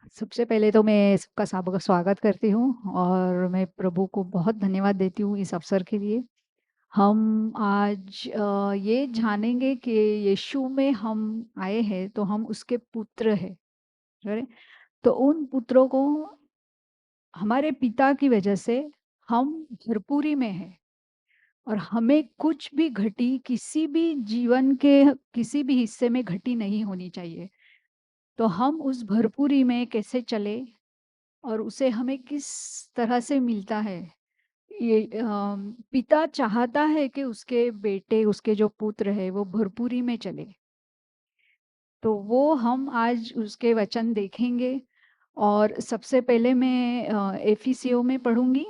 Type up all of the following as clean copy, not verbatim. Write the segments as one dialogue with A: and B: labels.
A: सबसे पहले तो मैं सबका सबका स्वागत करती हूँ और मैं प्रभु को बहुत धन्यवाद देती हूँ इस अवसर के लिए। हम आज ये जानेंगे कि यीशु में हम आए हैं तो हम उसके पुत्र हैं। राइट? तो उन पुत्रों को हमारे पिता की वजह से हम भरपूरी में हैं और हमें कुछ भी घटी किसी भी जीवन के किसी भी हिस्से में घटी नहीं होनी चाहिए। तो हम उस भरपूरी में कैसे चले और उसे हमें किस तरह से मिलता है। ये पिता चाहता है कि उसके बेटे उसके जो पुत्र है वो भरपूरी में चले। तो वो हम आज उसके वचन देखेंगे और सबसे पहले मैं एफिसियों में पढ़ूंगी।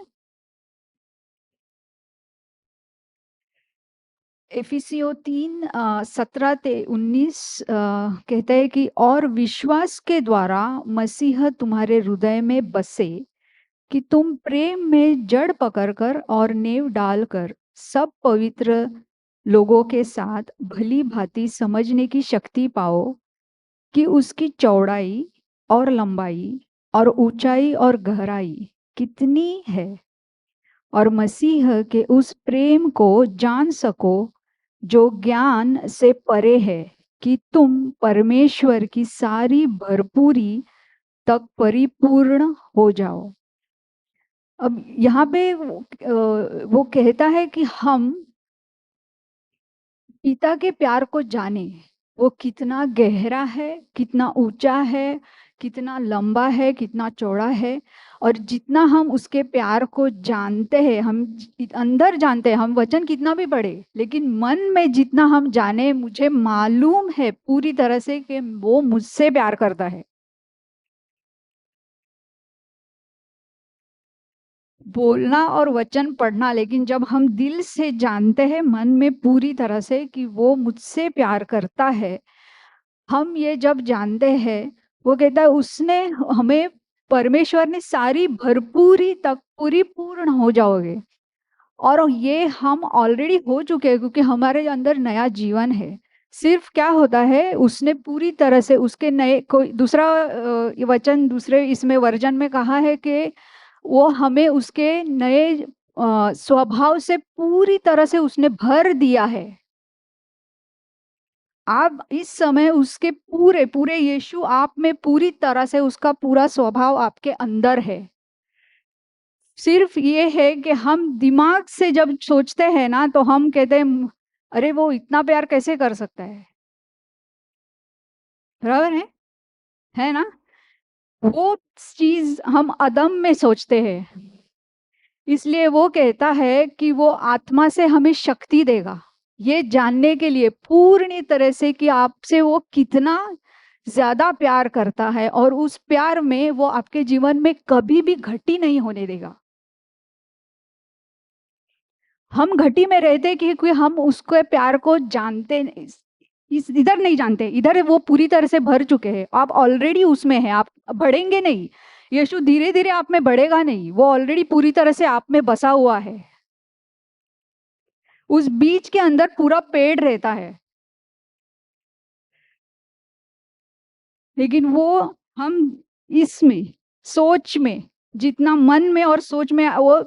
A: एफिसियों 3:17 से 19 कहता है कि और विश्वास के द्वारा मसीह तुम्हारे हृदय में बसे कि तुम प्रेम में जड़ पकड़कर और नेव डालकर सब पवित्र लोगों के साथ भली भांति समझने की शक्ति पाओ कि उसकी चौड़ाई और लंबाई और ऊंचाई और गहराई कितनी है, और मसीह के उस प्रेम को जान सको जो ज्ञान से परे है, कि तुम परमेश्वर की सारी भरपूरी तक परिपूर्ण हो जाओ। अब यहाँ पे वो कहता है कि हम पिता के प्यार को जाने। वो कितना गहरा है, कितना ऊंचा है, कितना लंबा है, कितना चौड़ा है। और जितना हम उसके प्यार को जानते हैं, हम अंदर जानते हैं, हम वचन कितना भी पढ़े लेकिन मन में जितना हम जाने, मुझे मालूम है पूरी तरह से कि वो मुझसे प्यार करता है। बोलना और वचन पढ़ना, लेकिन जब हम दिल से जानते हैं मन में पूरी तरह से कि वो मुझसे प्यार करता है, हम ये जब जानते हैं, वो कहता है उसने हमें, परमेश्वर ने सारी भरपूरी तक पूरी पूर्ण हो जाओगे। और ये हम ऑलरेडी हो चुके हैं क्योंकि हमारे अंदर नया जीवन है। सिर्फ क्या होता है, उसने पूरी तरह से उसके नए, कोई दूसरा वचन दूसरे इसमें वर्जन में कहा है कि वो हमें उसके नए स्वभाव से पूरी तरह से उसने भर दिया है। आप इस समय उसके पूरे पूरे यीशु आप में पूरी तरह से उसका पूरा स्वभाव आपके अंदर है। सिर्फ ये है कि हम दिमाग से जब सोचते हैं ना, तो हम कहते हैं अरे वो इतना प्यार कैसे कर सकता है। बराबर है ना? वो चीज हम अदम में सोचते हैं। इसलिए वो कहता है कि वो आत्मा से हमें शक्ति देगा ये जानने के लिए पूर्ण तरह से कि आपसे वो कितना ज्यादा प्यार करता है, और उस प्यार में वो आपके जीवन में कभी भी घटी नहीं होने देगा। हम घटी में रहते क्योंकि हम उसके प्यार को जानते इस इधर नहीं जानते, इधर वो पूरी तरह से भर चुके हैं। आप ऑलरेडी उसमें हैं, आप बढ़ेंगे नहीं। यीशु धीरे धीरे आप में बढ़ेगा नहीं, वो ऑलरेडी पूरी तरह से आप में बसा हुआ है। उस बीज के अंदर पूरा पेड़ रहता है, लेकिन वो हम इसमें सोच में, जितना मन में और सोच में वो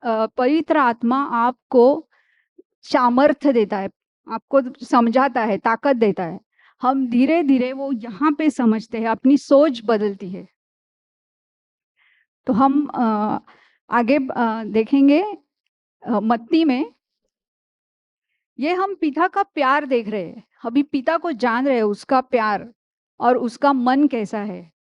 A: पवित्र आत्मा आपको सामर्थ्य देता है, आपको समझाता है, ताकत देता है। हम धीरे धीरे वो यहाँ पे समझते हैं, अपनी सोच बदलती है। तो हम आगे देखेंगे मत्ती में। ये हम पिता का प्यार देख रहे हैं, अभी पिता को जान रहे हैं, उसका प्यार और उसका मन कैसा है।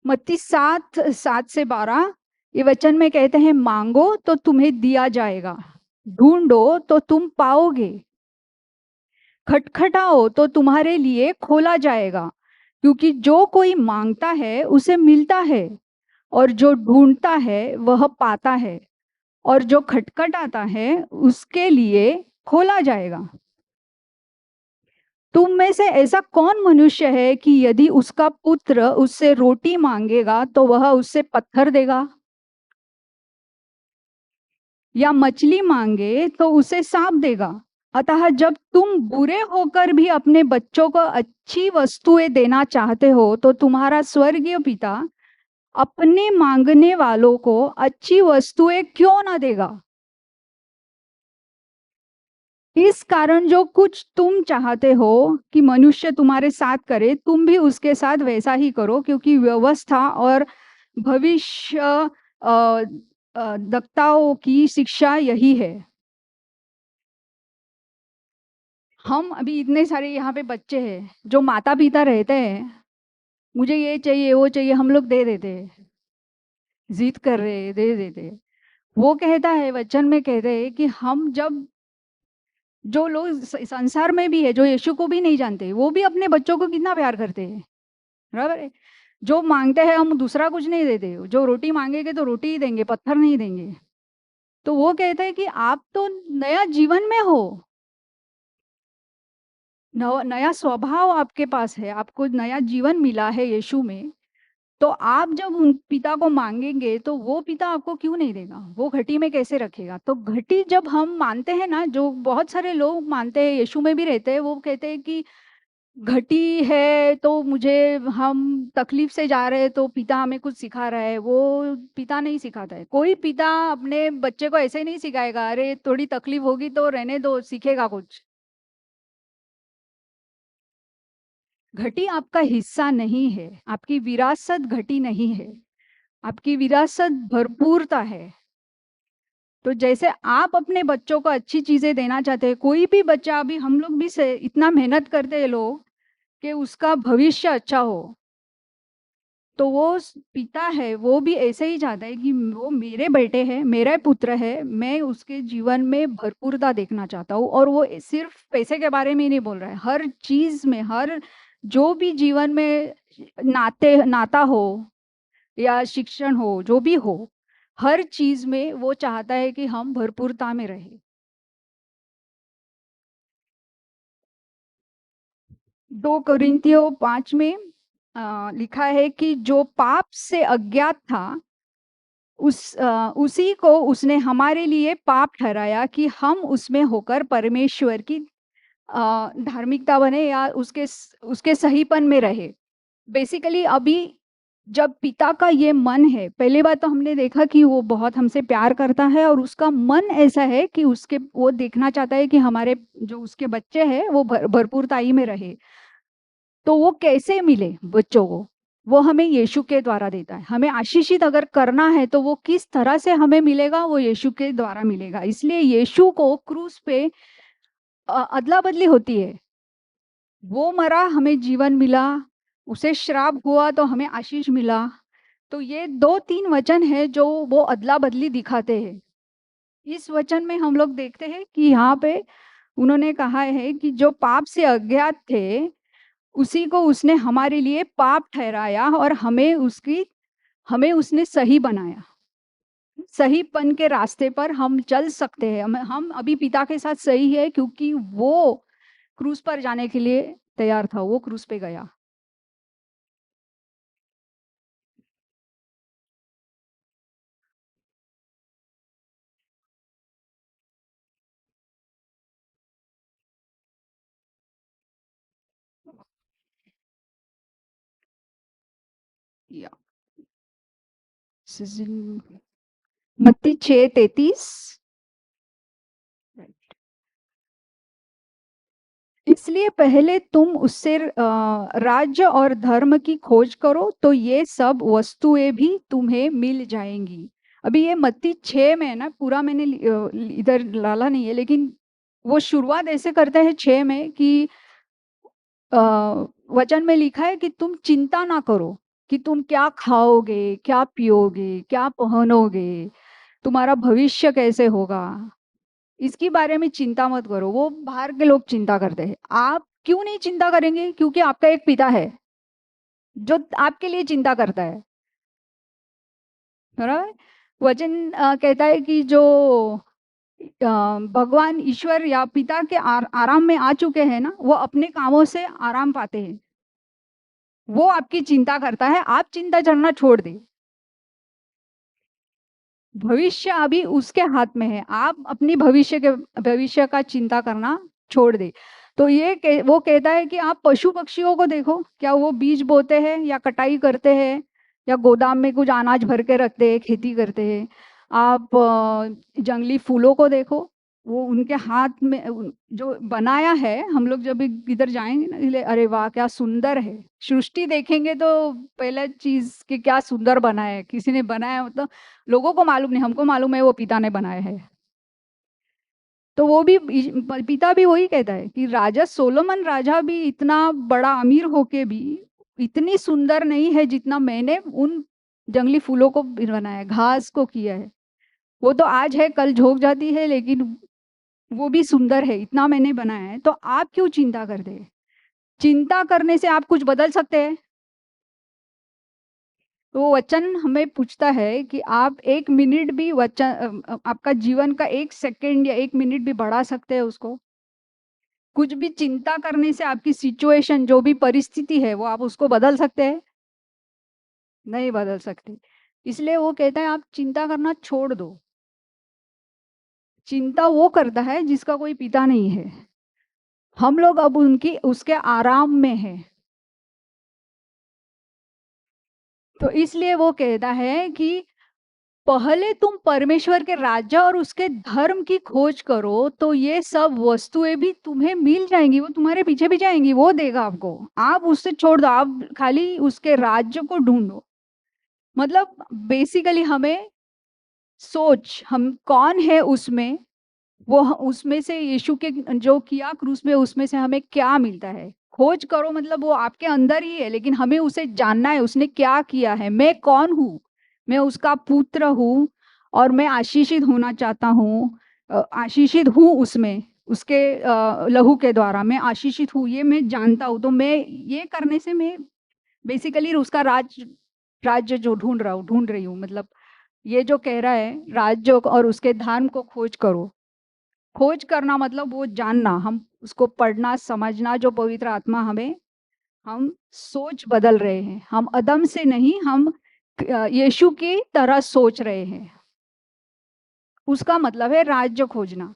A: मत्ती 7:7 से 12 ये वचन में कहते हैं, मांगो तो तुम्हें दिया जाएगा, ढूंढो तो तुम पाओगे, खटखटाओ तो तुम्हारे लिए खोला जाएगा। क्योंकि जो कोई मांगता है उसे मिलता है, और जो ढूंढता है वह पाता है, और जो खटखटाता है उसके लिए खोला जाएगा। तुम में से ऐसा कौन मनुष्य है कि यदि उसका पुत्र उससे रोटी मांगेगा तो वह उससे पत्थर देगा, या मछली मांगे तो उसे सांप देगा? अतः जब तुम बुरे होकर भी अपने बच्चों को अच्छी वस्तुएं देना चाहते हो, तो तुम्हारा स्वर्गीय पिता अपने मांगने वालों को अच्छी वस्तुएं क्यों ना देगा। इस कारण जो कुछ तुम चाहते हो कि मनुष्य तुम्हारे साथ करे, तुम भी उसके साथ वैसा ही करो, क्योंकि व्यवस्था और भविष्य दक्ताओं की शिक्षा यही है। हम अभी इतने सारे यहाँ पे बच्चे हैं जो माता पिता रहते हैं, मुझे ये चाहिए वो चाहिए, हम लोग दे देते हैं, जिद कर रहे हैं, दे देते हैं। वो कहता है, वचन में कहते हैं कि हम जब, जो लोग संसार में भी है, जो यीशु को भी नहीं जानते, वो भी अपने बच्चों को कितना प्यार करते हैं, बराबर है। जो मांगते हैं हम दूसरा कुछ नहीं देते, जो रोटी मांगेंगे तो रोटी ही देंगे, पत्थर नहीं देंगे। तो वो कहते हैं कि आप तो नया जीवन में हो, नया स्वभाव आपके पास है, आपको नया जीवन मिला है यीशु में। तो आप जब उन पिता को मांगेंगे तो वो पिता आपको क्यों नहीं देगा, वो घटी में कैसे रखेगा। तो घटी जब हम मानते हैं ना, जो बहुत सारे लोग मानते हैं, यीशु में भी रहते हैं, वो कहते हैं कि घटी है तो मुझे, हम तकलीफ से जा रहे हैं तो पिता हमें कुछ सिखा रहा है। वो पिता नहीं सिखाता है, कोई पिता अपने बच्चे को ऐसे नहीं सिखाएगा, अरे थोड़ी तकलीफ होगी तो रहने दो, सीखेगा कुछ। घटी आपका हिस्सा नहीं है, आपकी विरासत घटी नहीं है, आपकी विरासत भरपूरता है। तो जैसे आप अपने बच्चों को अच्छी चीजें देना चाहते हैं, कोई भी बच्चा, अभी हम लोग भी से इतना मेहनत करते हैं लोग कि उसका भविष्य अच्छा हो, तो वो पिता है, वो भी ऐसे ही चाहता है कि वो मेरे बेटे हैं, मेरा पुत्र है, मैं उसके जीवन में भरपूरता देखना चाहता हूँ। और वो सिर्फ पैसे के बारे में ही नहीं बोल रहा है, हर चीज में, हर जो भी जीवन में नाता हो या शिक्षण हो, जो भी हो, हर चीज में वो चाहता है कि हम भरपूरता में रहे। 2 कुरिन्थियों 5 में लिखा है कि जो पाप से अज्ञात था, उसी को उसने हमारे लिए पाप ठहराया कि हम उसमें होकर परमेश्वर की धार्मिकता बने, या उसके सहीपन में रहे। बेसिकली अभी जब पिता का ये मन है, पहली बात तो हमने देखा कि वो बहुत हमसे प्यार करता है, और उसका मन ऐसा है कि उसके, वो देखना चाहता है कि हमारे जो उसके बच्चे हैं वो भरपूरताई में रहे। तो वो कैसे मिले बच्चों को, वो हमें यीशु के द्वारा देता है। हमें आशीषित अगर करना है तो वो किस तरह से हमें मिलेगा, वो यीशु के द्वारा मिलेगा। इसलिए यीशु को क्रूस पे अदला बदली होती है। वो मरा, हमें जीवन मिला, उसे श्राप हुआ तो हमें आशीष मिला। तो ये 2-3 वचन है जो वो अदला बदली दिखाते हैं। इस वचन में हम लोग देखते हैं कि यहाँ पे उन्होंने कहा है कि जो पाप से अज्ञात थे, उसी को उसने हमारे लिए पाप ठहराया, और हमें उसने सही बनाया। सहीपन के रास्ते पर हम चल सकते हैं। हम अभी पिता के साथ सही है, क्योंकि वो क्रूस पर जाने के लिए तैयार था, वो क्रूस पे गया। या मत्ती 6:33। इसलिए पहले तुम उससे राज्य और धर्म की खोज करो, तो ये सब वस्तुएं भी तुम्हें मिल जाएंगी। अभी ये मत्ती 6 में है ना, पूरा मैंने इधर डाला नहीं है, लेकिन वो शुरुआत ऐसे करते हैं 6 में कि अ, वचन में लिखा है कि तुम चिंता ना करो कि तुम क्या खाओगे, क्या पियोगे, क्या पहनोगे, तुम्हारा भविष्य कैसे होगा। इसके बारे में चिंता मत करो, वो बाहर के लोग चिंता करते हैं। आप क्यों नहीं चिंता करेंगे, क्योंकि आपका एक पिता है जो आपके लिए चिंता करता है। बराबर। वचन कहता है कि जो भगवान ईश्वर या पिता के आराम में आ चुके हैं ना, वो अपने कामों से आराम पाते हैं। वो आपकी चिंता करता है, आप चिंता करना छोड़ दे। भविष्य अभी उसके हाथ में है, आप अपनी भविष्य का चिंता करना छोड़ दे। तो वो कहता है कि आप पशु पक्षियों को देखो, क्या वो बीज बोते हैं या कटाई करते हैं या गोदाम में कुछ अनाज भर के रखते हैं, खेती करते हैं। आप जंगली फूलों को देखो, वो उनके हाथ में जो बनाया है। हम लोग जब भी इधर जाएंगे ना, इसलिए अरे वाह क्या सुंदर है, सृष्टि देखेंगे तो पहला चीज कि क्या सुंदर बना है, किसी ने बनाया, मतलब लोगों को मालूम नहीं, हमको मालूम है वो पिता ने बनाया है। तो वो भी पिता भी वही कहता है कि राजा सोलोमन राजा भी इतना बड़ा अमीर होके भी इतनी सुंदर नहीं है जितना मैंने उन जंगली फूलों को बनाया, घास को किया है। वो तो आज है कल झोंक जाती है, लेकिन वो भी सुंदर है, इतना मैंने बनाया है। तो आप क्यों चिंता करते हैं? चिंता करने से आप कुछ बदल सकते हैं? तो वो वचन हमें पूछता है कि आप 1 मिनट भी आपका जीवन का 1 सेकंड या 1 मिनट भी बढ़ा सकते हैं उसको? कुछ भी चिंता करने से आपकी सिचुएशन, जो भी परिस्थिति है, वो आप उसको बदल सकते हैं? नहीं बदल सकते। इसलिए वो कहता है आप चिंता करना छोड़ दो। चिंता वो करता है जिसका कोई पिता नहीं है। हम लोग अब उनकी उसके आराम में हैं। तो इसलिए वो कहता है कि पहले तुम परमेश्वर के राज्य और उसके धर्म की खोज करो, तो ये सब वस्तुएं भी तुम्हें मिल जाएंगी, वो तुम्हारे पीछे भी जाएंगी, वो देगा आपको। आप उससे छोड़ दो, आप खाली उसके राज्य को ढूंढो। मतलब बेसिकली हमें सोच, हम कौन है उसमें, उसमें से यीशु के जो किया क्रूस में, उसमें से हमें क्या मिलता है। खोज करो मतलब वो आपके अंदर ही है, लेकिन हमें उसे जानना है, उसने क्या किया है। मैं कौन हूँ? मैं उसका पुत्र हूँ और मैं आशीषित होना चाहता हूँ। आशीषित हूँ उसमें, उसके लहू के द्वारा मैं आशीषित हूँ, ये मैं जानता हूँ। तो मैं ये करने से मैं बेसिकली उसका राज्य जो ढूंढ रही हूँ। मतलब ये जो कह रहा है राज्य और उसके धर्म को खोज करो। खोज करना मतलब वो जानना, हम उसको पढ़ना समझना, जो पवित्र आत्मा हमें, हम सोच बदल रहे हैं, हम अदम से नहीं, हम यीशु की तरह सोच रहे हैं। उसका मतलब है राज्य खोजना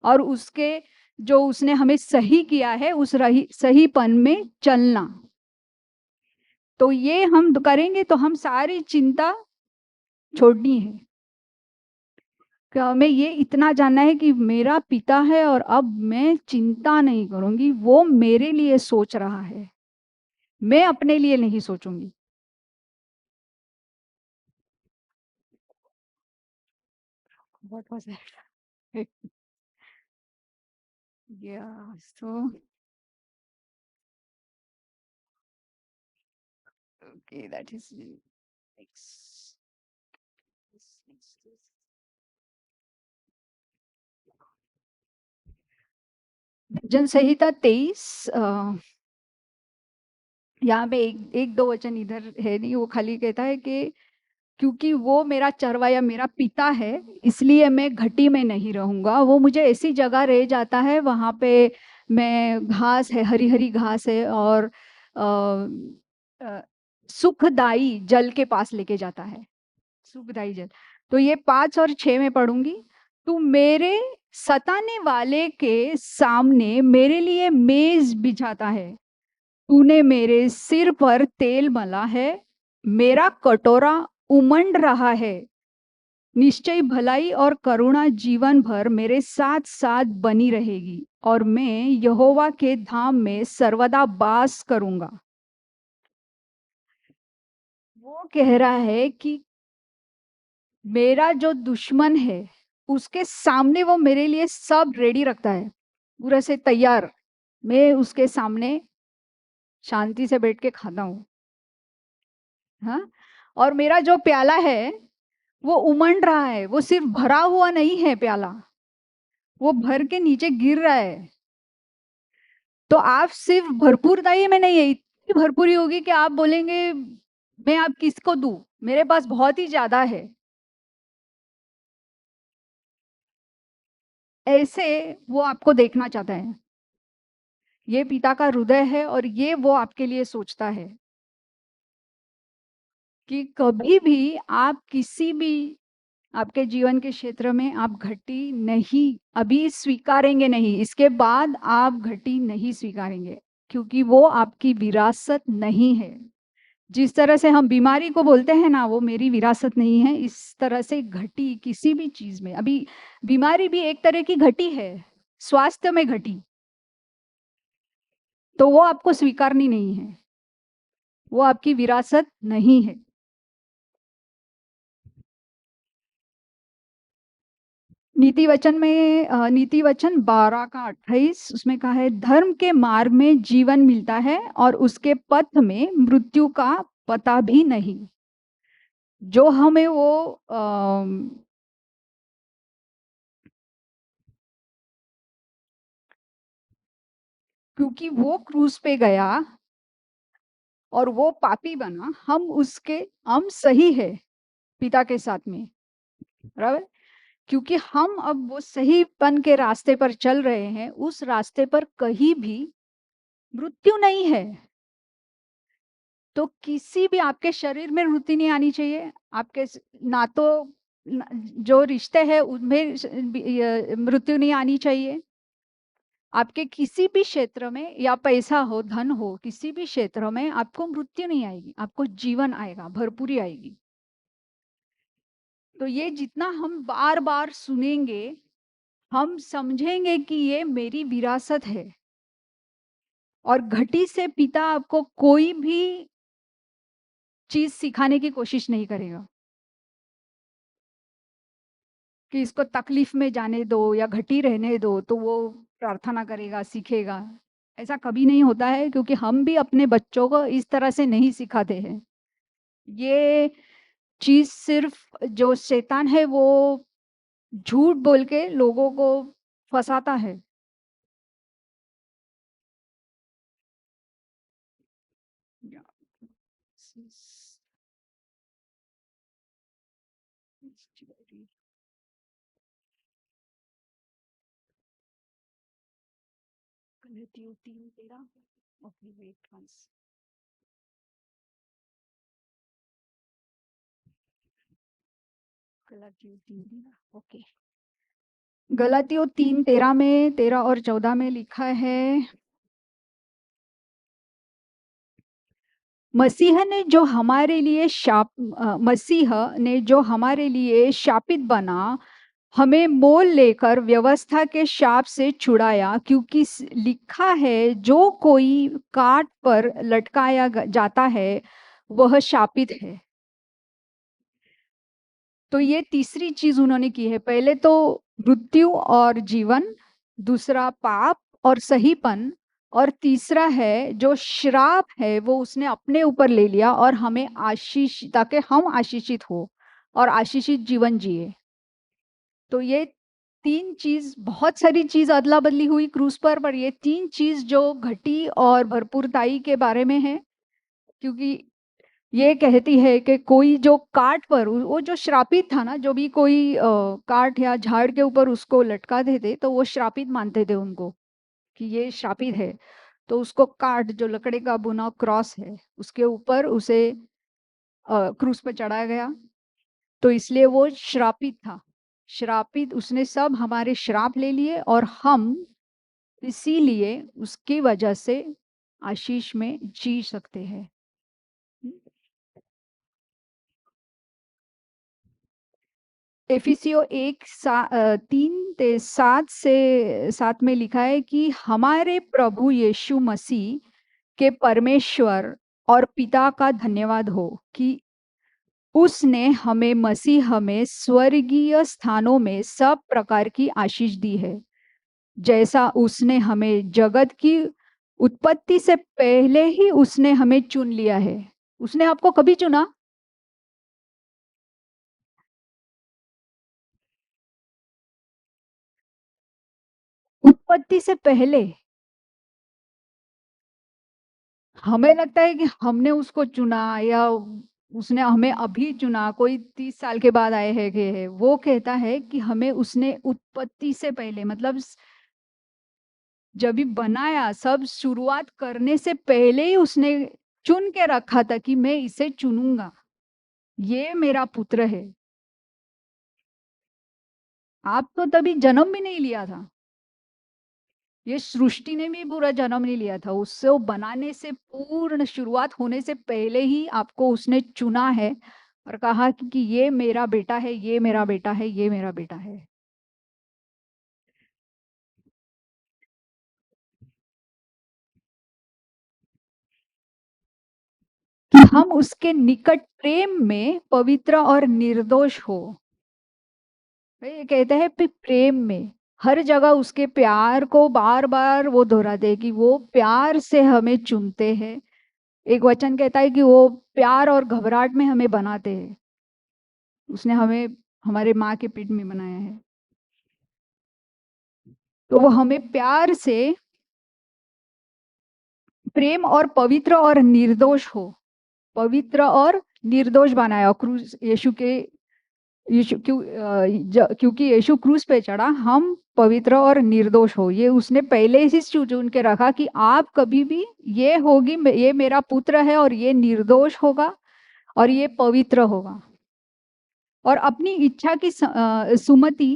A: और उसके जो उसने हमें सही किया है उस सहीपन में चलना। तो ये हम करेंगे तो हम सारी चिंता छोड़नी है। क्या हमें ये इतना जानना है कि मेरा पिता है और अब मैं चिंता नहीं करूंगी, वो मेरे लिए सोच रहा है, मैं अपने लिए नहीं सोचूंगी। What was that? Yeah, so okay, that is next. भजन संहिता 23, यहाँ पे एक एक दो वचन इधर है नहीं, वो खाली कहता है कि क्योंकि वो मेरा चरवाया, मेरा पिता है, इसलिए मैं घटी में नहीं रहूंगा। वो मुझे ऐसी जगह रह जाता है, वहां पे मैं घास है, हरी हरी घास है, और अ, सुखदाई जल के पास लेके जाता है। सुखदाई जल। तो ये 5 और 6 में पढ़ूंगी। तू मेरे सताने वाले के सामने मेरे लिए मेज बिछाता है, तूने मेरे सिर पर तेल मला है, मेरा कटोरा उमंड रहा है। निश्चय भलाई और करुणा जीवन भर मेरे साथ साथ बनी रहेगी, और मैं यहोवा के धाम में सर्वदा वास करूंगा। वो कह रहा है कि मेरा जो दुश्मन है उसके सामने वो मेरे लिए सब रेडी रखता है, पूरा से तैयार। मैं उसके सामने शांति से बैठ के खाता हूँ। हाँ। और मेरा जो प्याला है वो उमंड रहा है, वो सिर्फ भरा हुआ नहीं है प्याला, वो भर के नीचे गिर रहा है। तो आप सिर्फ भरपूरताई में नहीं है, इतनी भरपूरी होगी कि आप बोलेंगे मैं आप किसको दूं, मेरे पास बहुत ही ज्यादा है। ऐसे वो आपको देखना चाहता है। ये पिता का हृदय है और ये वो आपके लिए सोचता है कि कभी भी आप किसी भी आपके जीवन के क्षेत्र में आप घटी नहीं अभी स्वीकारेंगे नहीं, इसके बाद आप घटी नहीं स्वीकारेंगे, क्योंकि वो आपकी विरासत नहीं है। जिस तरह से हम बीमारी को बोलते हैं ना, वो मेरी विरासत नहीं है, इस तरह से घटी किसी भी चीज में, अभी बीमारी भी एक तरह की घटी है, स्वास्थ्य में घटी, तो वो आपको स्वीकारनी नहीं है, वो आपकी विरासत नहीं है। नीति वचन में नीति वचन 12 का 28 उसमें कहा है, धर्म के मार्ग में जीवन मिलता है और उसके पथ में मृत्यु का पता भी नहीं। जो हमें वो क्योंकि वो क्रूस पे गया और वो पापी बना, हम सही है पिता के साथ में, बराबर। क्योंकि हम अब वो सहीपन के रास्ते पर चल रहे हैं, उस रास्ते पर कहीं भी मृत्यु नहीं है, तो किसी भी आपके शरीर में मृत्यु नहीं आनी चाहिए, आपके ना तो जो रिश्ते हैं उनमें मृत्यु नहीं आनी चाहिए, आपके किसी भी क्षेत्र में, या पैसा हो धन हो, किसी भी क्षेत्र में आपको मृत्यु नहीं आएगी, आपको जीवन आएगा, भरपूरी आएगी। तो ये जितना हम बार बार सुनेंगे, हम समझेंगे कि ये मेरी विरासत है, और घटी से पिता आपको कोई भी चीज सिखाने की कोशिश नहीं करेगा कि इसको तकलीफ में जाने दो या घटी रहने दो तो वो प्रार्थना करेगा, सीखेगा। ऐसा कभी नहीं होता है, क्योंकि हम भी अपने बच्चों को इस तरह से नहीं सिखाते हैं। ये चीज सिर्फ जो शैतान है वो झूठ बोल के लोगों को फंसाता है। गलतियों 3:13। Okay wait once. गलतियों 3:13 ओके। गलतियों 3:13 में, 13 और 14 में लिखा है, मसीह ने जो हमारे लिए शापित बना, हमें मोल लेकर व्यवस्था के शाप से छुड़ाया, क्योंकि लिखा है, जो कोई काट पर लटकाया जाता है वह शापित है। तो ये तीसरी चीज उन्होंने की है, पहले तो मृत्यु और जीवन, दूसरा पाप और सहीपन, और तीसरा है जो श्राप है वो उसने अपने ऊपर ले लिया, और हमें आशीष, ताकि हम आशीषित हो और आशीषित जीवन जिए। तो ये तीन चीज, बहुत सारी चीज अदला बदली हुई क्रूस पर ये तीन चीज जो घटी और भरपूरताई के बारे में है। क्योंकि ये कहती है कि कोई जो काट पर, वो जो श्रापित था ना, जो भी कोई काट या झाड़ के ऊपर उसको लटकाते थे तो वो श्रापित मानते थे उनको, कि ये श्रापित है। तो उसको काट, जो लकड़े का बुना क्रॉस है, उसके ऊपर उसे क्रूस पर चढ़ाया गया, तो इसलिए वो श्रापित था। श्रापित, उसने सब हमारे श्राप ले लिए, और हम इसीलिए उसकी वजह से आशीष में जी सकते हैं। एफिसियो 3:7 में लिखा है कि हमारे प्रभु यीशु मसीह के परमेश्वर और पिता का धन्यवाद हो कि उसने हमें मसीह में स्वर्गीय स्थानों में सब प्रकार की आशीष दी है, जैसा उसने हमें जगत की उत्पत्ति से पहले ही उसने हमें चुन लिया है। उसने आपको कभी चुना? उत्पत्ति से पहले। हमें लगता है कि हमने उसको चुना, या उसने हमें अभी चुना, कोई 30 साल के बाद आए हैं कि है। वो कहता है कि हमें उसने उत्पत्ति से पहले, मतलब जब भी बनाया, सब शुरुआत करने से पहले ही उसने चुन के रखा था कि मैं इसे चुनूंगा, ये मेरा पुत्र है। आप तो तभी जन्म भी नहीं लिया था। ये सृष्टि ने भी पूरा जन्म नहीं लिया था। उससे वो बनाने से पूर्ण शुरुआत होने से पहले ही आपको उसने चुना है और कहा कि ये मेरा बेटा है, ये मेरा बेटा है, ये मेरा बेटा है। कि हम उसके निकट प्रेम में पवित्र और निर्दोष हो। ये कहते हैं प्रेम में हर जगह उसके प्यार को बार बार वो दोहराते हैं कि वो प्यार से हमें चुनते हैं। एक वचन कहता है कि वो प्यार और घबराहट में हमें बनाते हैं। उसने हमें हमारे माँ के पेट में बनाया है, तो वो हमें प्यार से प्रेम और पवित्र और निर्दोष हो, पवित्र और निर्दोष बनाया क्रूस यीशु के। यीशु क्योंकि यीशु क्रूस पे चढ़ा, हम पवित्र और निर्दोष हो, ये उसने पहले ही चुन के रखा कि आप कभी भी ये होगी, ये मेरा पुत्र है और ये निर्दोष होगा और ये पवित्र होगा। और अपनी इच्छा की सुमति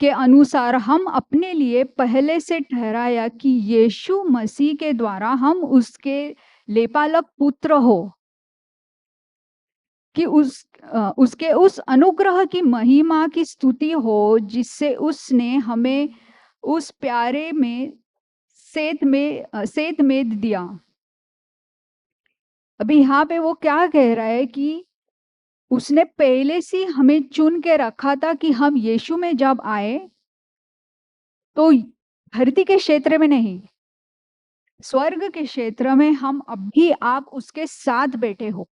A: के अनुसार हम अपने लिए पहले से ठहराया कि यीशु मसीह के द्वारा हम उसके लेपालक पुत्र हो, कि उसके उस अनुग्रह की महिमा की स्तुति हो जिससे उसने हमें उस प्यारे में सेत में दिया। अभी यहाँ पे वो क्या कह रहा है कि उसने पहले से हमें चुन के रखा था कि हम यीशु में जब आए तो धरती के क्षेत्र में नहीं, स्वर्ग के क्षेत्र में हम अभी आप उसके साथ बैठे हो।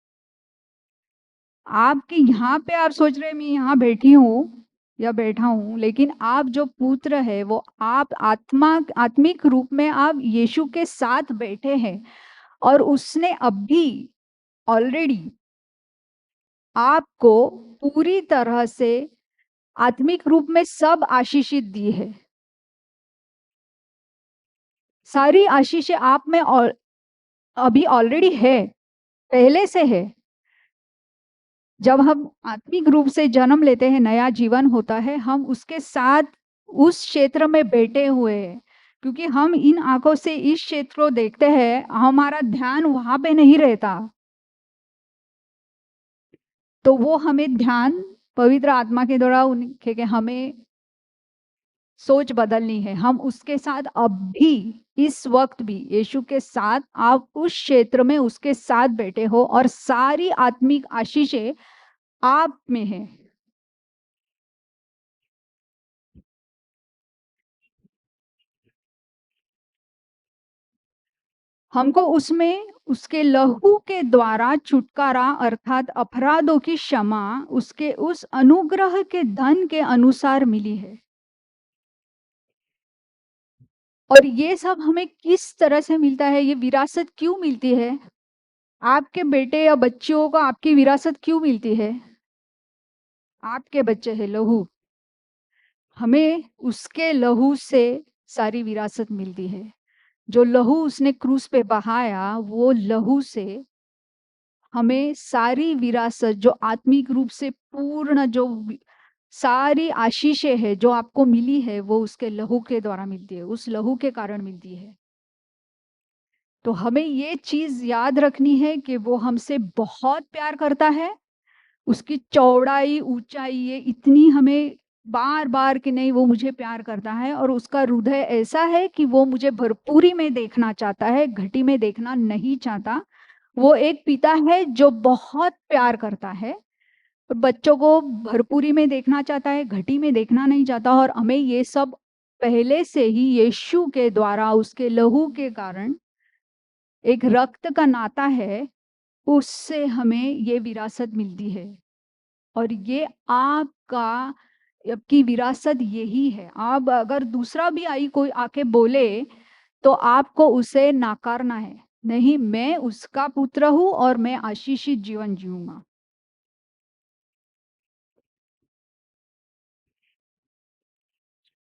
A: आपके यहाँ पे आप सोच रहे हैं मैं यहाँ बैठी हूँ या बैठा हूँ, लेकिन आप जो पुत्र है वो आप आत्मिक रूप में आप यीशु के साथ बैठे हैं। और उसने अभी ऑलरेडी आपको पूरी तरह से आत्मिक रूप में सब आशीषित दी है। सारी आशीषें आप में अभी ऑलरेडी है, पहले से है। जब हम आत्मिक रूप से जन्म लेते हैं, नया जीवन होता है, हम उसके साथ उस क्षेत्र में बैठे हुए हैं। क्योंकि हम इन आंखों से इस क्षेत्र को देखते हैं, हमारा ध्यान वहां पे नहीं रहता। तो वो हमें ध्यान पवित्र आत्मा के द्वारा उनके के हमें सोच बदलनी है। हम उसके साथ अब भी इस वक्त भी यीशु के साथ आप उस क्षेत्र में उसके साथ बैठे हो और सारी आत्मिक आशीषें आप में है। हमको उसमें उसके लहू के द्वारा छुटकारा अर्थात अपराधों की क्षमा उसके उस अनुग्रह के धन के अनुसार मिली है। और ये सब हमें किस तरह से मिलता है, ये विरासत क्यों मिलती है? आपके बेटे या बच्चियों को आपकी विरासत क्यों मिलती है? आपके बच्चे हैं लहू, हमें उसके लहू से सारी विरासत मिलती है। जो लहू उसने क्रूस पे बहाया, वो लहू से हमें सारी विरासत जो आत्मिक रूप से पूर्ण जो सारी आशीषें है जो आपको मिली है, वो उसके लहू के द्वारा मिलती है, उस लहू के कारण मिलती है। तो हमें ये चीज याद रखनी है कि वो हमसे बहुत प्यार करता है। उसकी चौड़ाई ऊंचाई ये इतनी हमें बार बार कि नहीं, वो मुझे प्यार करता है और उसका हृदय ऐसा है कि वो मुझे भरपूरी में देखना चाहता है, घटी में देखना नहीं चाहता। वो एक पिता है जो बहुत प्यार करता है और बच्चों को भरपूरी में देखना चाहता है, घटी में देखना नहीं चाहता। और हमें ये सब पहले से ही यीशु के द्वारा उसके लहू के कारण एक रक्त का नाता है, उससे हमें ये विरासत मिलती है। और ये आपका आपकी विरासत यही है। आप अगर दूसरा भी आई कोई आके बोले तो आपको उसे नाकारना है, नहीं, मैं उसका पुत्र हूं और मैं आशीषित जीवन जीऊंगा।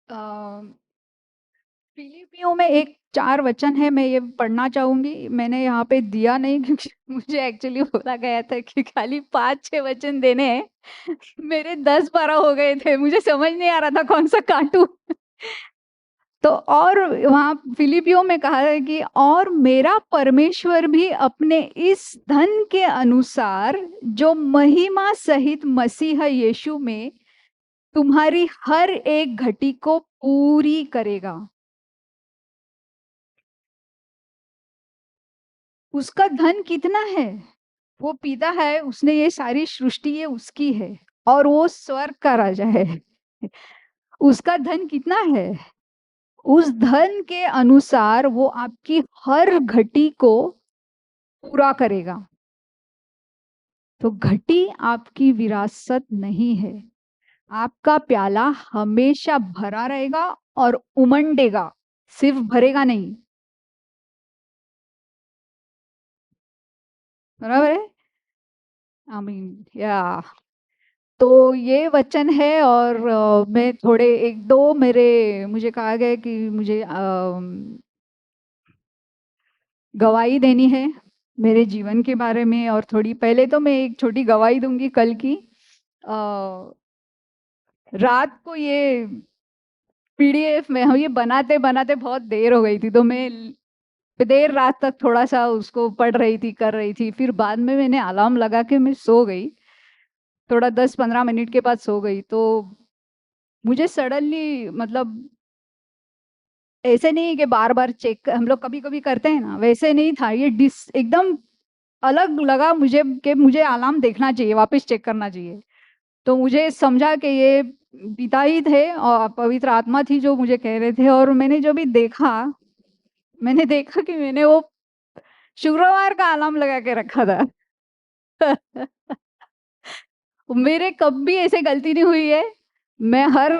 A: अ, फिलिपियों में एक 4 वचन है, मैं ये पढ़ना चाहूँगी। मैंने यहाँ पे दिया नहीं क्योंकि मुझे एक्चुअली बोला गया था कि खाली 5-6 वचन देने हैं। मेरे 10-12 हो गए थे, मुझे समझ नहीं आ रहा था कौन-सा काटूँ। तो और वहाँ फिलिपियों में कहा है कि और मेरा परमेश्वर भी अपने इस धन के अनुसार जो महिमा सहित मसीह यीशु में तुम्हारी हर एक घटी को पूरी करेगा। उसका धन कितना है? वो पिता है, उसने ये सारी सृष्टि ये उसकी है और वो स्वर्ग का राजा है। उसका धन कितना है? उस धन के अनुसार वो आपकी हर घटी को पूरा करेगा। तो घटी आपकी विरासत नहीं है। आपका प्याला हमेशा भरा रहेगा और उमंडेगा, सिर्फ भरेगा नहीं। बराबर है? आमीन। या तो ये वचन है और मैं थोड़े 1-2 मुझे कहा गया कि मुझे गवाही देनी है मेरे जीवन के बारे में। और थोड़ी पहले तो मैं एक छोटी गवाही दूंगी कल की। रात को ये पीडीएफ में हम ये बनाते बनाते बहुत देर हो गई थी, तो मैं देर रात तक थोड़ा सा उसको पढ़ रही थी, कर रही थी। फिर बाद में मैंने अलार्म लगा के मैं सो गई, थोड़ा 10-15 मिनट के बाद सो गई। तो मुझे सडनली मतलब ऐसे नहीं कि बार बार चेक हम लोग कभी कभी करते हैं ना, वैसे नहीं था। ये डिस एकदम अलग लगा मुझे कि मुझे अलार्म देखना चाहिए, वापस चेक करना चाहिए। तो मुझे समझा कि ये पिता ही थे और पवित्र आत्मा थी जो मुझे कह रहे थे। और मैंने जो भी देखा, मैंने देखा कि मैंने वो शुक्रवार का अलार्म लगा के रखा था। मेरे कभी ऐसे गलती नहीं हुई है। मैं हर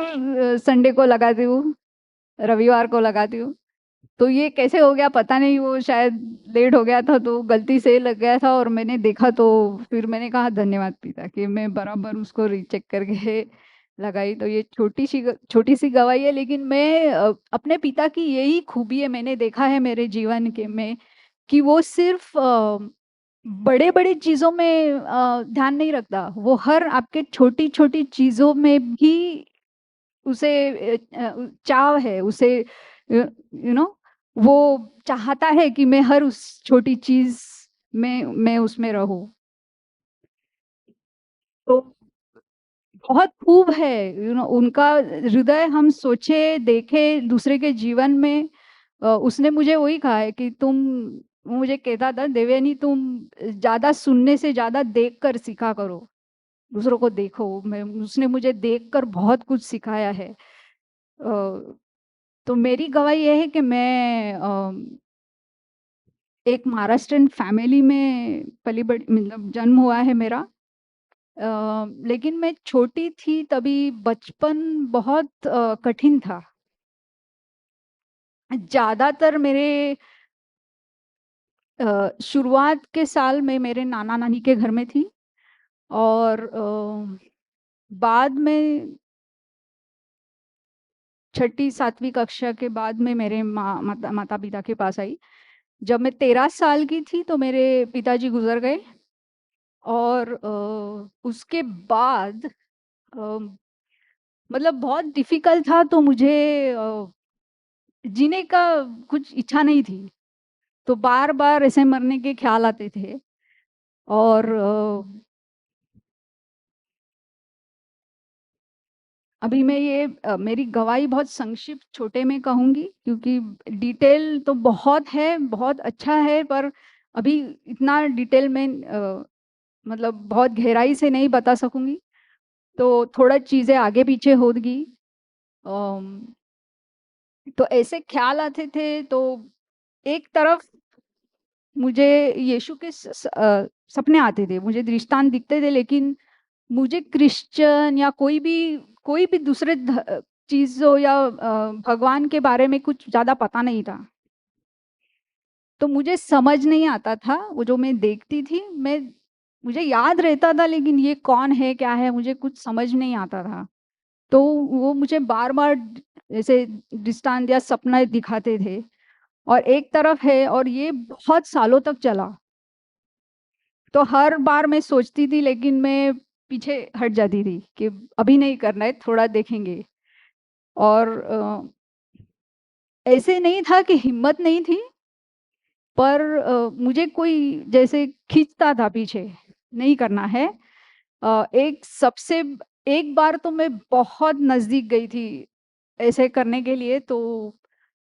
A: संडे को लगाती हूँ, रविवार को लगाती हूँ। तो ये कैसे हो गया पता नहीं, वो शायद लेट हो गया था तो गलती से लग गया था और मैंने देखा। तो फिर मैंने कहा धन्यवाद पिता कि मैं बराबर उसको रीचेक करके लगाई। तो ये छोटी सी गवाही है, लेकिन मैं अपने पिता की यही खूबी है, मैंने देखा है मेरे जीवन के में कि वो सिर्फ बड़े बड़े चीजों में ध्यान नहीं रखता। वो हर आपके छोटी छोटी चीजों में भी उसे चाव है, उसे यू नो वो चाहता है कि मैं हर उस छोटी चीज में मैं उसमें रहूं। तो बहुत खूब है उनका हृदय। हम सोचे देखे दूसरे के जीवन में। उसने मुझे वही कहा है कि तुम, मुझे कहता था देवयानी तुम ज्यादा सुनने से ज्यादा देख कर सीखा करो, दूसरों को देखो। मैं उसने मुझे देखकर बहुत कुछ सिखाया है। तो मेरी गवाही यह है कि मैं एक महाराष्ट्रन फैमिली में पली बड़ी मतलब जन्म हुआ है मेरा। लेकिन मैं छोटी थी तभी बचपन बहुत कठिन था। ज्यादातर मेरे शुरुआत के साल में मेरे नाना नानी के घर में थी। और बाद में 6ठी-7वीं कक्षा के बाद में मेरे माता पिता के पास आई। जब मैं 13 साल की थी तो मेरे पिताजी गुजर गए। और उसके बाद मतलब बहुत डिफिकल्ट था। तो मुझे जीने का कुछ इच्छा नहीं थी। तो बार बार ऐसे मरने के ख्याल आते थे। और अभी मैं ये मेरी गवाही बहुत संक्षिप्त छोटे में कहूंगी क्योंकि डिटेल तो बहुत है, बहुत अच्छा है, पर अभी इतना डिटेल में मतलब बहुत गहराई से नहीं बता सकूंगी। तो थोड़ा चीजें आगे पीछे होगी। अम, तो ऐसे ख्याल आते थे। तो एक तरफ मुझे यीशु के सपने आते थे, मुझे दृष्टांत दिखते थे, लेकिन मुझे क्रिश्चियन या कोई भी दूसरे चीजों या भगवान के बारे में कुछ ज्यादा पता नहीं था। तो मुझे समझ नहीं आता था वो जो मैं देखती थी। मैं मुझे याद रहता था लेकिन ये कौन है क्या है मुझे कुछ समझ नहीं आता था। तो वो मुझे बार बार ऐसे दृष्टांत या सपना दिखाते थे। और एक तरफ है, और ये बहुत सालों तक चला। तो हर बार मैं सोचती थी, लेकिन मैं पीछे हट जाती थी कि अभी नहीं करना है, थोड़ा देखेंगे। और ऐसे नहीं था कि हिम्मत नहीं थी, पर मुझे कोई जैसे खींचता था पीछे, नहीं करना है। एक सबसे एक बार तो मैं बहुत नज़दीक गई थी ऐसे करने के लिए, तो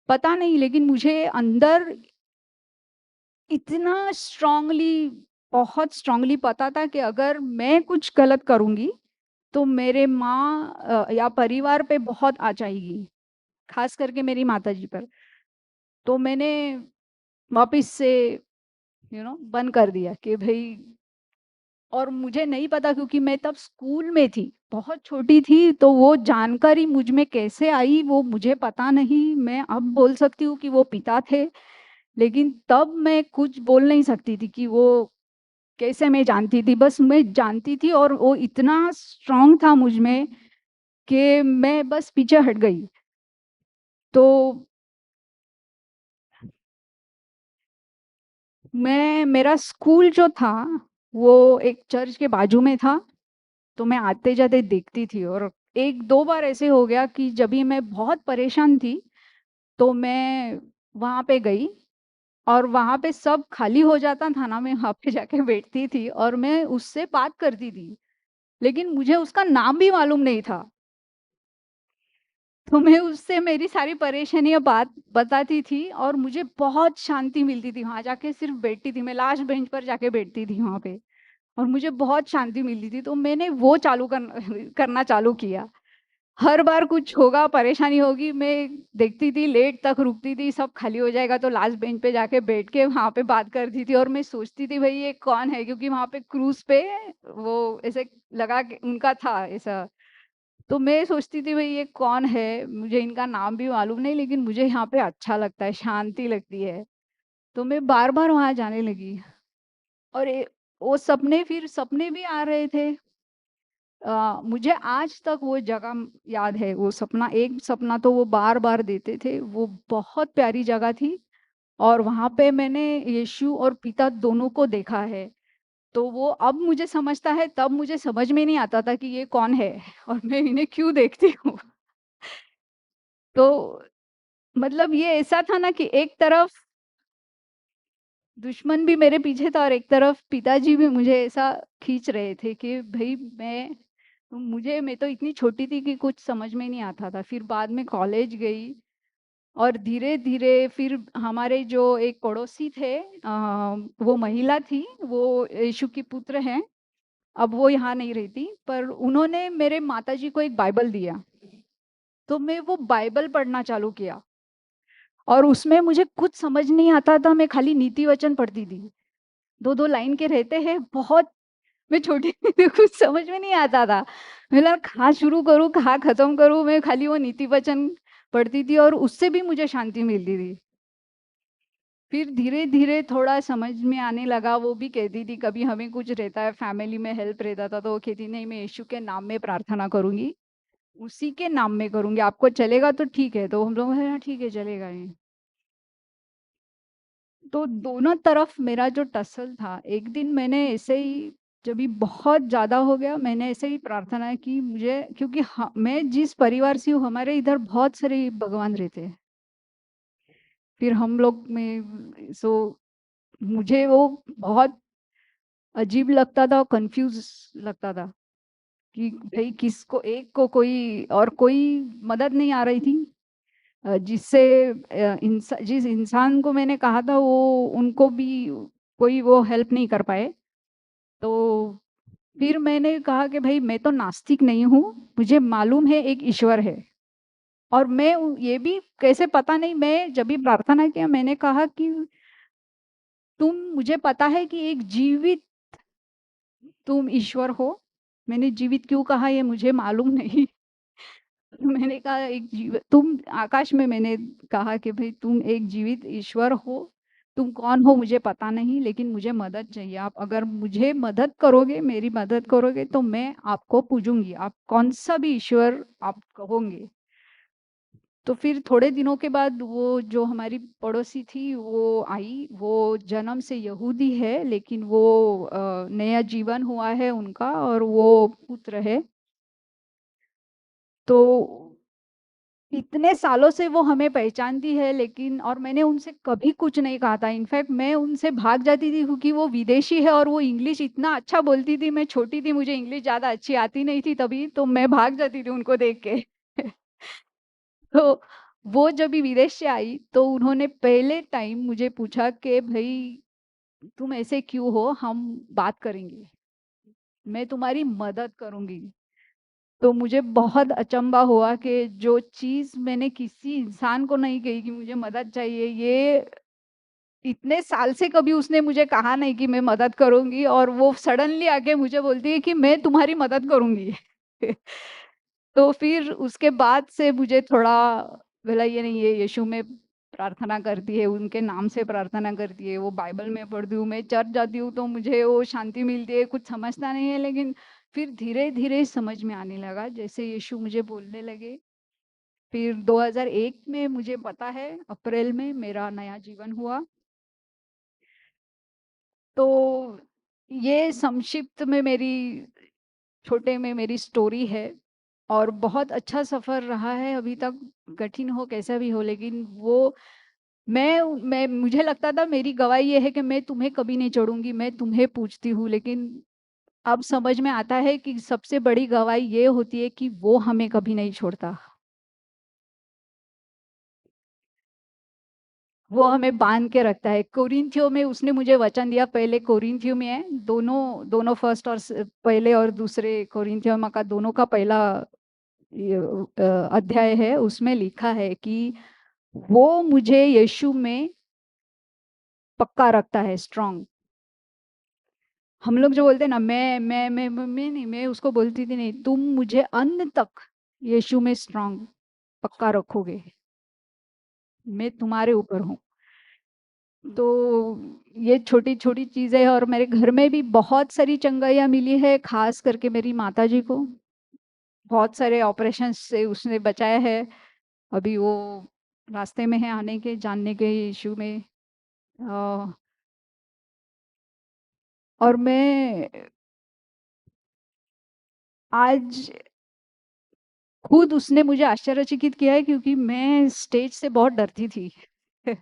A: पता नहीं, लेकिन मुझे अंदर इतना स्ट्रांगली, बहुत स्ट्रांगली पता था कि अगर मैं कुछ गलत करूँगी, तो मेरे माँ या परिवार पे बहुत आ जाएगी, खास करके मेरी माताजी पर। तो मैंने वापस से बंद कर दिया कि भई। और मुझे नहीं पता, क्योंकि मैं तब स्कूल में थी, बहुत छोटी थी, तो वो जानकारी मुझ में कैसे आई वो मुझे पता नहीं। मैं अब बोल सकती हूँ कि वो पिता थे, लेकिन तब मैं कुछ बोल नहीं सकती थी कि वो कैसे। मैं जानती थी, बस मैं जानती थी, और वो इतना स्ट्रांग था मुझ में कि मैं बस पीछे हट गई। तो मेरा स्कूल जो था, वो एक चर्च के बाजू में था। तो मैं आते जाते देखती थी, और एक दो बार ऐसे हो गया कि जब भी मैं बहुत परेशान थी, तो मैं वहाँ पे गई, और वहाँ पे सब खाली हो जाता था ना, मैं वहाँ पे जाके बैठती थी और मैं उससे बात करती थी, लेकिन मुझे उसका नाम भी मालूम नहीं था। तो मैं उससे मेरी सारी परेशानियाँ बात बताती थी, और मुझे बहुत शांति मिलती थी। वहाँ जाके सिर्फ बैठती थी, मैं लास्ट बेंच पर जाके बैठती थी वहाँ पे, और मुझे बहुत शांति मिलती थी। तो मैंने वो करना चालू किया। हर बार कुछ होगा, परेशानी होगी, मैं देखती थी, लेट तक रुकती थी, सब खाली हो जाएगा तो लास्ट बेंच पे जाके बैठ के वहाँ पे बात करती थी। और मैं सोचती थी भाई ये कौन है, क्योंकि वहाँ पे क्रूज पे वो ऐसे लगा के उनका था ऐसा। तो मैं सोचती थी भाई ये कौन है, मुझे इनका नाम भी मालूम नहीं, लेकिन मुझे यहाँ पे अच्छा लगता है, शांति लगती है। तो मैं बार बार वहाँ जाने लगी। और वो सपने, फिर सपने भी आ रहे थे। मुझे आज तक वो जगह याद है। वो सपना, एक सपना तो वो बार बार देते थे, वो बहुत प्यारी जगह थी, और वहां पे मैंने यीशु और पिता दोनों को देखा है। तो वो अब मुझे समझता है, तब मुझे समझ में नहीं आता था कि ये कौन है और मैं इन्हें क्यों देखती हूँ। तो मतलब ये ऐसा था ना कि एक तरफ दुश्मन भी मेरे पीछे था, और एक तरफ पिताजी भी मुझे ऐसा खींच रहे थे कि भाई मैं तो इतनी छोटी थी कि कुछ समझ में नहीं आता था। फिर बाद में कॉलेज गई, और धीरे धीरे फिर हमारे जो एक पड़ोसी थे, वो महिला थी, वो यीशु की पुत्र हैं। अब वो यहाँ नहीं रहती, पर उन्होंने मेरे माताजी को एक बाइबल दिया। तो मैं वो बाइबल पढ़ना चालू किया, और उसमें मुझे कुछ समझ नहीं आता था, मैं खाली नीति वचन पढ़ती थी। दो दो लाइन के रहते हैं, बहुत। मैं छोटी थी, कुछ समझ में नहीं आता था। मैं कहाँ शुरू करूँ, कहाँ खत्म करूँ, मैं खाली वो नीति वचन पढ़ती थी, और उससे भी मुझे शांति मिलती थी। फिर धीरे धीरे थोड़ा समझ में आने लगा। वो भी कहती थी, कभी हमें कुछ रहता है, फैमिली में हेल्प रहता था, तो वो कहती नहीं, मैं यीशु के नाम में प्रार्थना करूंगी, उसी के नाम में करूंगी, आपको चलेगा तो ठीक है। तो हम लोग, हाँ ठीक है, चलेगा ये। तो दोनों तरफ मेरा जो टसल था, एक दिन मैंने ऐसे ही, जब भी बहुत ज्यादा हो गया, मैंने ऐसे ही प्रार्थना की। मुझे, क्योंकि मैं जिस परिवार से हूँ, हमारे इधर बहुत सारे भगवान रहते हैं। फिर हम लोग में मुझे वो बहुत अजीब लगता था, कंफ्यूज लगता था कि भाई किसको, एक को कोई और कोई मदद नहीं आ रही थी। जिससे जिस इंसान को मैंने कहा था, वो उनको भी कोई वो हेल्प नहीं कर पाए। तो फिर मैंने कहा कि भाई मैं तो नास्तिक नहीं हूँ, मुझे मालूम है एक ईश्वर है। और मैं ये भी कैसे पता नहीं, मैं जब भी प्रार्थना किया, मैंने कहा कि मुझे पता है कि एक जीवित तुम ईश्वर हो। मैंने जीवित क्यों कहा ये मुझे मालूम नहीं। मैंने कहा एक जीव तुम आकाश में, मैंने कहा कि भाई तुम एक जीवित ईश्वर हो। तुम कौन हो मुझे पता नहीं, लेकिन मुझे मदद चाहिए। आप अगर मुझे मदद करोगे, मेरी मदद करोगे, तो मैं आपको पूजूंगी, आप कौन सा भी ईश्वर आप कहोगे। तो फिर थोड़े दिनों के बाद वो जो हमारी पड़ोसी थी वो आई, वो जन्म से यहूदी है, लेकिन वो नया जीवन हुआ है उनका और वो पुत्र है। तो इतने सालों से वो हमें पहचानती है, लेकिन और मैंने उनसे कभी कुछ नहीं कहा था। इनफैक्ट मैं उनसे भाग जाती थी क्योंकि वो विदेशी है और वो इंग्लिश इतना अच्छा बोलती थी। मैं छोटी थी, मुझे इंग्लिश ज्यादा अच्छी आती नहीं थी तभी, तो मैं भाग जाती थी उनको देख के। तो वो जब भी विदेश से आई तो उन्होंने पहले टाइम मुझे पूछा कि भाई तुम ऐसे क्यों हो, हम बात करेंगे, मैं तुम्हारी मदद करूंगी। तो मुझे बहुत अचंभा हुआ कि जो चीज मैंने किसी इंसान को नहीं कही कि मुझे मदद चाहिए, ये इतने साल से कभी उसने मुझे कहा नहीं कि मैं मदद करूंगी, और वो सडनली आके मुझे बोलती है कि मैं तुम्हारी मदद करूंगी। तो फिर उसके बाद से मुझे थोड़ा बोला, ये नहीं, ये यीशु में प्रार्थना करती है, उनके नाम से प्रार्थना करती है, वो बाइबल में पढ़ती हूँ, मैं चर्च जाती हूँ तो मुझे वो शांति मिलती है, कुछ समझता नहीं है। लेकिन फिर धीरे धीरे समझ में आने लगा, जैसे यीशु मुझे बोलने लगे। फिर 2001 में मुझे पता है अप्रैल में मेरा नया जीवन हुआ। तो ये संक्षिप्त में मेरी, छोटे में मेरी स्टोरी है। और बहुत अच्छा सफर रहा है अभी तक, कठिन हो कैसा भी हो, लेकिन वो मैं मुझे लगता था मेरी गवाही ये है कि मैं तुम्हें कभी नहीं छोड़ूंगी, मैं तुम्हें पूछती हूँ। लेकिन अब समझ में आता है कि सबसे बड़ी गवाही ये होती है कि वो हमें कभी नहीं छोड़ता, वो हमें बांध के रखता है। कोरिन्थियो में उसने मुझे वचन दिया, पहले कोरिन्थियो में है, दोनों दोनों फर्स्ट और पहले और दूसरे कोरिन्थियो में का दोनों का पहला ये, अध्याय है, उसमें लिखा है कि वो मुझे यीशु में पक्का रखता है, स्ट्रांग। हम लोग जो बोलते हैं ना, मैं नहीं, मैं उसको बोलती थी नहीं, तुम मुझे अंत तक यीशु में स्ट्रांग पक्का रखोगे, मैं तुम्हारे ऊपर हूँ। तो ये छोटी छोटी चीजें हैं, और मेरे घर में भी बहुत सारी चंगाइयाँ मिली है, खास करके मेरी माता जी को बहुत सारे ऑपरेशन से उसने बचाया है। अभी वो रास्ते में है आने के, जानने के इशू में। अ, और मैं आज खुद, उसने मुझे आश्चर्यचकित किया है क्योंकि मैं स्टेज से बहुत डरती थी। मैं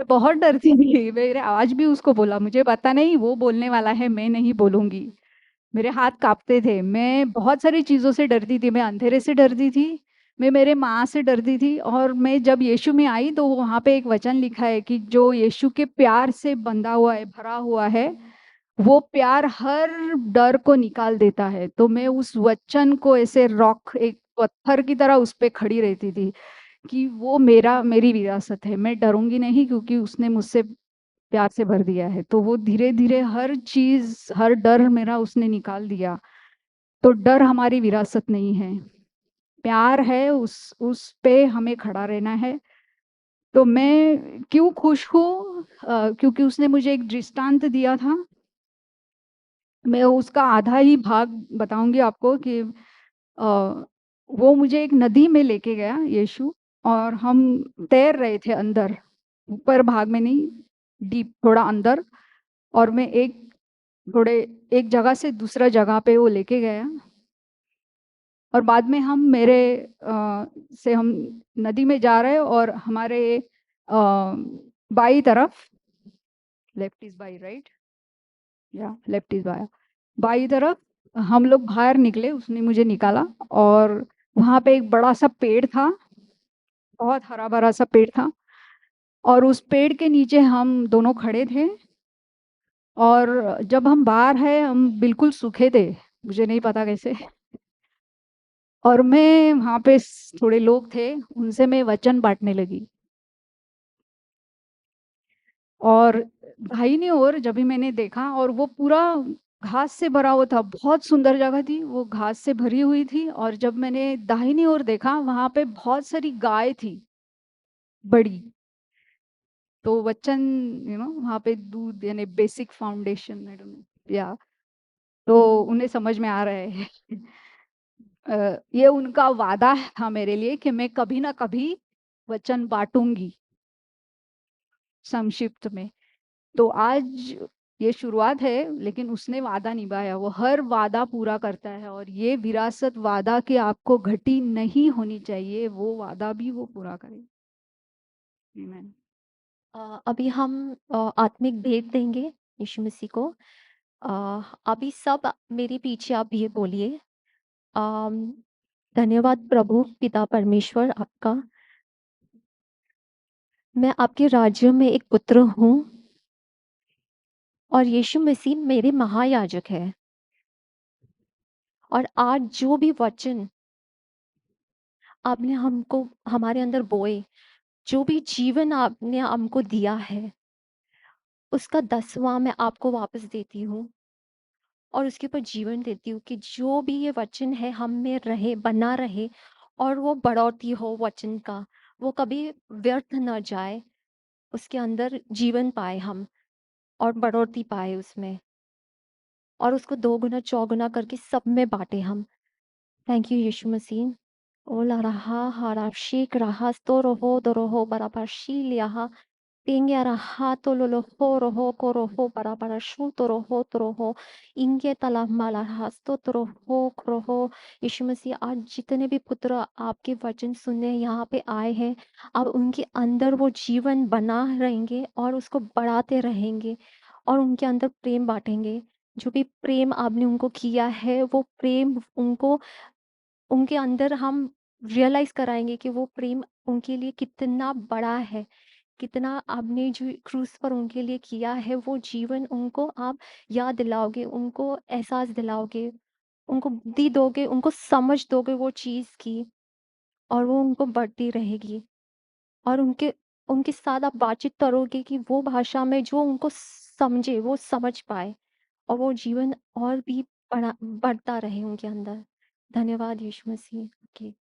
A: बहुत डरती थी, मेरे आज भी उसको बोला, मुझे पता नहीं वो बोलने वाला है, मैं नहीं बोलूंगी। मेरे हाथ कांपते थे, मैं बहुत सारी चीजों से डरती थी, मैं अंधेरे से डरती थी, मैं मेरे माँ से डरती थी। और मैं जब यीशु में आई तो वहां पे एक वचन लिखा है कि जो यीशु के प्यार से बंधा हुआ है, भरा हुआ है, वो प्यार हर डर को निकाल देता है। तो मैं उस वचन को ऐसे रॉक, एक पत्थर की तरह उस पे खड़ी रहती थी कि वो मेरी विरासत है, मैं डरूंगी नहीं क्योंकि उसने मुझसे प्यार से भर दिया है। तो वो धीरे धीरे हर चीज, हर डर मेरा उसने निकाल दिया। तो डर हमारी विरासत नहीं है, प्यार है, उस पे हमें खड़ा रहना है। तो मैं क्यों खुश हूँ, क्योंकि उसने मुझे एक दृष्टांत दिया था। मैं उसका आधा ही भाग बताऊंगी आपको कि वो मुझे एक नदी में लेके गया यीशु, और हम तैर रहे थे अंदर, ऊपर भाग में नहीं, डीप थोड़ा अंदर। और मैं थोड़े एक जगह से दूसरा जगह पे वो लेके गया। और बाद में हम मेरे से हम नदी में जा रहे, और हमारे बाई तरफ, लेफ्ट इज बाई राइट, या लेफ्ट इज बाय, बाई तरफ हम लोग बाहर निकले, उसने मुझे निकाला। और वहां पे एक बड़ा सा पेड़ था, बहुत हरा भरा सा पेड़ था, और उस पेड़ के नीचे हम दोनों खड़े थे। और जब हम बाहर है, हम बिल्कुल सूखे थे, मुझे नहीं पता कैसे। और मैं वहां पे थोड़े लोग थे, उनसे मैं वचन बांटने लगी। और दाहिनी ओर जब भी मैंने देखा, और वो पूरा घास से भरा हुआ था, बहुत सुंदर जगह थी, वो घास से भरी हुई थी। और जब मैंने दाहिनी ओर देखा, वहां पे बहुत सारी गाय थी, बड़ी। तो वचन, वहां पे दूध, यानी basic foundation, I don't know, या तो उन्हें समझ में आ रहा है। ये उनका वादा था मेरे लिए कि मैं कभी ना कभी वचन बाँटूँगी, संक्षिप्त में। तो आज ये शुरुआत है, लेकिन उसने वादा निभाया, वो हर वादा पूरा करता है और ये विरासत वादा कि आपको घटी नहीं होनी चाहिए, वो वादा भी वो पूरा करेगा। आमीन।
B: अभी हम आत्मिक भेद देंगे यीशु मसीह को। अभी सब मेरे पीछे आप ये बोलिए। अम, धन्यवाद प्रभु पिता परमेश्वर आपका। मैं आपके राज्य में एक पुत्र हूँ और यीशु मसीह मेरे महायाजक है। और आज जो भी वचन आपने हमको हमारे अंदर बोए, जो भी जीवन आपने हमको दिया है, उसका 10वां मैं आपको वापस देती हूँ और उसके ऊपर जीवन देती हूँ कि जो भी ये वचन है हम में रहे, बना रहे और वो बढ़ोतरी हो वचन का, वो कभी व्यर्थ ना जाए, उसके अंदर जीवन पाए हम और बढ़ोतरी पाए उसमें और उसको 2 गुना, चौगुना करके सब में बाँटे हम। थैंक यू यीशु मसीह। ओला रहा, हरा शेक रहा, स्तो रहो, दो रहो, बराबर शी लिया Inge rahato loloho roho koroho barabarashu toroho toroho inge talamalarasto toroho kroho यीशु मसीह आज जितने भी पुत्र आपके वचन सुनने यहाँ पे आए हैं अब उनके अंदर वो जीवन बना रहेंगे और उसको बढ़ाते रहेंगे और उनके अंदर प्रेम बांटेंगे जो भी प्रेम आपने उनको किया है वो प्रेम उनको उनके अंदर हम रियलाइज कराएंगे कि वो प्रेम उनके लिए कितना बड़ा है कितना आपने जो क्रूस पर उनके लिए किया है वो जीवन उनको आप याद दिलाओगे, उनको एहसास दिलाओगे, उनको बुद्धि दोगे, उनको समझ दोगे वो चीज़ की और वो उनको बढ़ती रहेगी और उनके उनके साथ आप बातचीत करोगे कि वो भाषा में जो उनको समझे, वो समझ पाए और वो जीवन और भी बढ़ता रहे उनके अंदर। धन्यवाद यीशु मसीह। ओके।